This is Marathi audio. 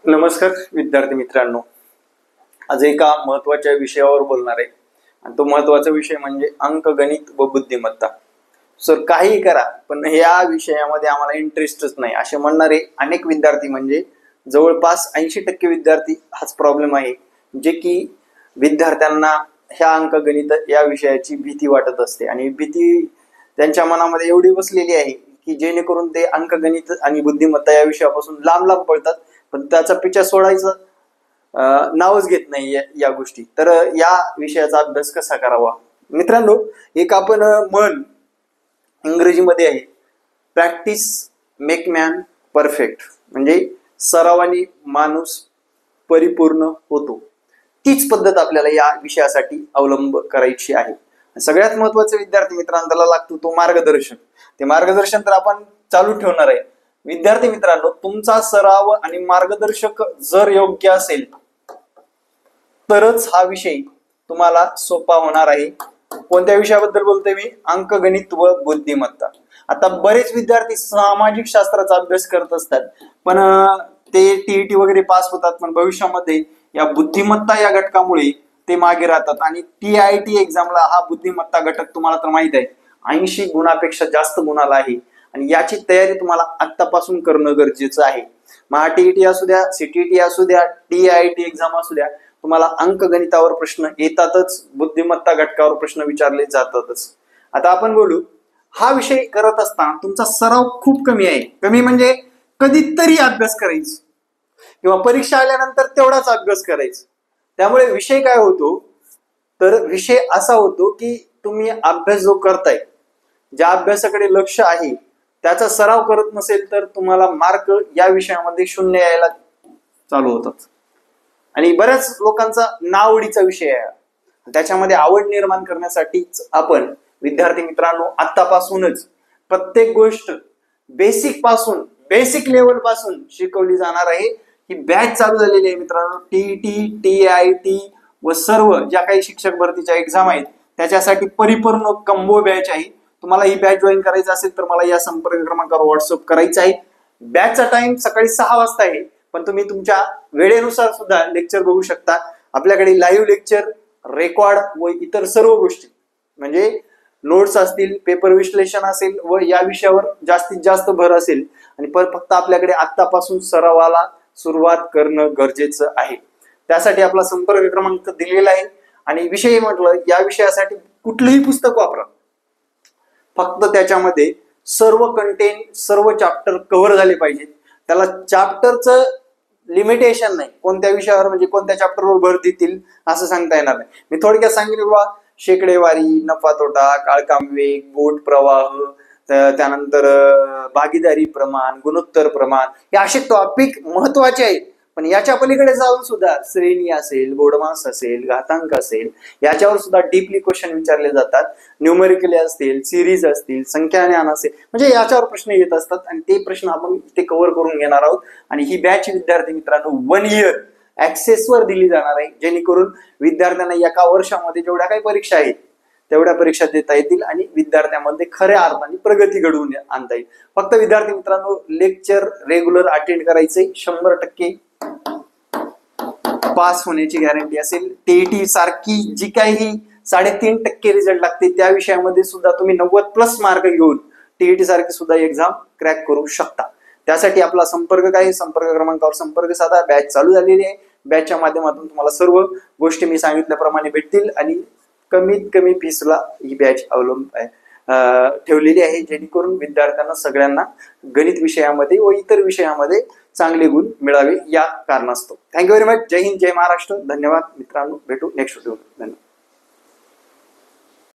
नमस्कार विद्यार्थी मित्रांनो, आज एका महत्त्वाच्या विषयावर बोलणार आहे आणि तो महत्त्वाचा विषय म्हणजे अंकगणित व बुद्धिमत्ता. सर काही करा पण या विषयामध्ये आम्हाला इंटरेस्टच नाही असे म्हणणारे अनेक विद्यार्थी म्हणजे जवळपास 80% विद्यार्थी हाच प्रॉब्लेम आहे, जे की विद्यार्थ्यांना ह्या अंकगणित या विषयाची भीती वाटत असते आणि भीती त्यांच्या मनामध्ये एवढी बसलेली आहे की जेणेकरून ते अंकगणित आणि बुद्धिमत्ता या विषयापासून लांब लांब पळतात, पण त्याचा पिछा सोडायचं नावच घेत नाही या गोष्टी. तर या विषयाचा अभ्यास कसा करावा मित्रांनो, एक आपण म्हण इंग्रजीमध्ये आहे, प्रॅक्टिस मेक मॅन परफेक्ट, म्हणजे सरावाने माणूस परिपूर्ण होतो. तीच पद्धत आपल्याला या विषयासाठी अवलंब करायची आहे. सगळ्यात महत्वाचे विद्यार्थी मित्रांनो त्याला लागतो तो मार्गदर्शन. ते मार्गदर्शन तर आपण चालू ठेवणार आहे. विद्यार्थी मित्रांनो, तुमचा सराव आणि मार्गदर्शक जर योग्य असेल तरच हा विषय तुम्हाला सोपा होणार आहे. कोणत्या विषयाबद्दल बोलतोय मी? अंकगणित व बुद्धिमत्ता. आता बरेच विद्यार्थी सामाजिक शास्त्राचा अभ्यास करत असतात, पण ते टीईटी वगैरे पास होतात, पण भविष्यामध्ये या बुद्धिमत्ता या घटकामुळे ते मागे राहतात आणि TIT एक्झामला हा बुद्धिमत्ता घटक तुम्हाला तर माहित आहे 80 गुणापेक्षा जास्त गुणाला आहे आणि याची तयारी तुम्हाला आत्तापासून करणं गरजेचं आहे. महा TET असू द्या, CTET असू द्या, TIT एक्झाम असू द्या, तुम्हाला अंकगणितावर प्रश्न येतातच, बुद्धिमत्ता घटकावर प्रश्न विचारले जातातच. आता आपण बोलू, हा विषय करत असताना तुमचा सराव खूप कमी आहे. कमी म्हणजे कधीतरी अभ्यास करायचा किंवा परीक्षा आल्यानंतर तेवढाच अभ्यास करायचा. त्यामुळे विषय काय होतो, तर विषय असा होतो की तुम्ही अभ्यास जो करताय, ज्या अभ्यासाकडे लक्ष आहे त्याचा सराव करत नसेल तर तुम्हाला मार्क या विषयामध्ये 0 यायला चालू होतात. आणि बऱ्याच लोकांचा नावडीचा विषय आहे, त्याच्यामध्ये आवड निर्माण करण्यासाठीच आपण विद्यार्थी मित्रांनो आतापासूनच प्रत्येक गोष्ट बेसिक लेवल पासून शिकवली जाणार आहे. ही बॅच चालू झालेली आहे मित्रांनो. TET, TIT व सर्व ज्या काही शिक्षक भरतीच्या एक्झाम आहेत त्याच्यासाठी परिपूर्ण कंबो बॅच आहे. तुम्हाला ही बॅच जॉईन करायचं असेल तर मला या संपर्क क्रमांकावर व्हॉट्सअप करायचं आहे. बॅचचा टाइम सकाळी 6 वाजता आहे, पण तुम्ही तुमच्या वेळेनुसार सुद्धा लेक्चर बघू शकता. आपल्याकडे लाईव्ह लेक्चर, रेकॉर्ड व इतर सर्व गोष्टी म्हणजे नोट्स असतील, पेपर विश्लेषण असेल व या विषयावर जास्तीत जास्त भर असेल. आणि फक्त आपल्याकडे आत्तापासून सरावाला सुरुवात करणं गरजेचं आहे. त्यासाठी आपला संपर्क क्रमांक दिलेला आहे. आणि विषय म्हटलं, या विषयासाठी कुठलंही पुस्तक वापरा, फक्त त्याच्यामध्ये सर्व कंटेंट, सर्व चॅप्टर कव्हर झाले पाहिजेत. त्याला चॅप्टरचं लिमिटेशन नाही, कोणत्या विषयावर म्हणजे कोणत्या चॅप्टरवर भर देतील असं सांगता येणार नाही. मी थोडक्यात सांगितलं बाबा, शेकडेवारी, नफा तोटा, काळकाम वेग, बोट प्रवाह, त्यानंतर भागीदारी प्रमाण, गुणोत्तर प्रमाण, हे असे टॉपिक महत्वाचे आहेत. पण याच्या पलीकडे जाऊन सुद्धा श्रेणी असेल, बोर्डमास असेल, घातांक असेल, याच्यावर सुद्धा डीपली क्वेश्चन विचारले जातात. न्यूमेरिकली असतील, सिरीज असतील, संख्याज्ञान असेल, म्हणजे याच्यावर प्रश्न येत असतात आणि ते प्रश्न आपण ते कव्हर करून घेणार आहोत. आणि ही बॅच विद्यार्थी मित्रांनो 1 इयर ऍक्सेसवर दिली जाणार आहे, जेणेकरून विद्यार्थ्यांना एका वर्षामध्ये जेवढ्या काही परीक्षा आहेत तेवढ्या परीक्षा देता येतील आणि विद्यार्थ्यांमध्ये खऱ्या अर्थाने प्रगती घडवून आणता येईल. फक्त विद्यार्थी मित्रांनो लेक्चर रेग्युलर अटेंड करायचे, 100% पास होण्याची गॅरंटी असेल. TET सारखी जी काही 3.5% रिझल्ट लागते त्या विषयामध्ये सुद्धा तुम्ही 90+ मार्क घेऊन TET सारखी सुद्धा एक्झाम क्रॅक करू शकता. त्यासाठी आपला संपर्क काय, संपर्क क्रमांकावर संपर्क साधा. बॅच चालू झालेली आहे. बॅचच्या माध्यमातून तुम्हाला सर्व गोष्टी मी सांगितल्याप्रमाणे भेटतील आणि कमीत कमी फीसला ही बॅच ठेवलेली आहे, जेणेकरून विद्यार्थ्यांना सगळ्यांना गणित विषयामध्ये व इतर विषयामध्ये चांगले गुण मिळावे या कारणास्तव. Thank you very much. जय हिंद, जय महाराष्ट्र. धन्यवाद मित्रांनो. भेटू नेक्स्ट व्हिडिओ. धन्यवाद.